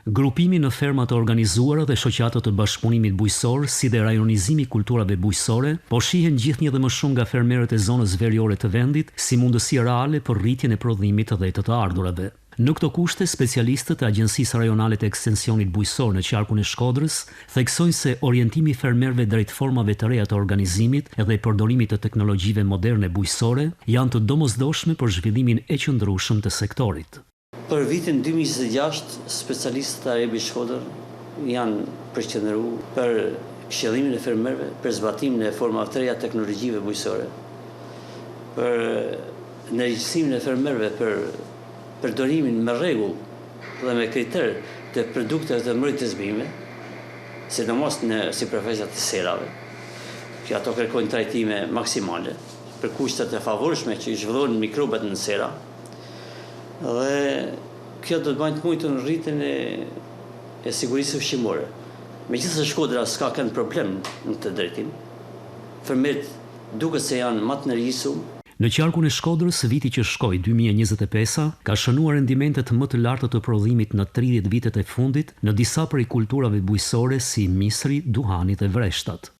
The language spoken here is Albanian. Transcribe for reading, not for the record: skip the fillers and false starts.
Grupimi në ferma të organizuara dhe shoqata të bashkëpunimit bujqësor, si dhe rajonizimi i kulturave bujqësore, po shihen gjithnjë dhe më shumë nga fermerët e zonës veriore të vendit si mundësi reale për rritjen e prodhimit të të ardhurave. Në këto kushte, specialistët e Agjencisë Rajonale të Ekstensionit Bujqësor në qarkun e Shkodrës theksojnë se orientimi i fermerëve drejt formave të reja të organizimit dhe përdorimit të teknologjive moderne bujqësore janë të domosdoshme për zhvillimin e qëndrueshëm të sektorit. Për vitin 2026, specialistët e Arebi Shkodër janë përqendruar për këshillimin e fermerëve, për zbatimin e formave të reja teknologjive bujqësore, për ndërgjegjësimin e fermerëve për përdorimin me rregull dhe me kriter të produkteve të mbrojtjes bime, sidomos në sipërfaqet e serave, që ato kërkojnë trajtime maksimale për kushtet e favorshme që i zhvillohen mikrobat në sera. Dhe kjo do të bëjë të mujtë në rritjen e sigurisë ushqimore. Megjithëse Shkodra s'ka kënd problem në këtë drejtim, fermerët duket se janë më të nervosur. Në qarkun e Shkodrës, viti që shkoi 2025 ka shënuar rendimentet më të larta të prodhimit në 30 vitet e fundit në disa prej kulturave bujqësore si misri, duhani dhe vreshtat.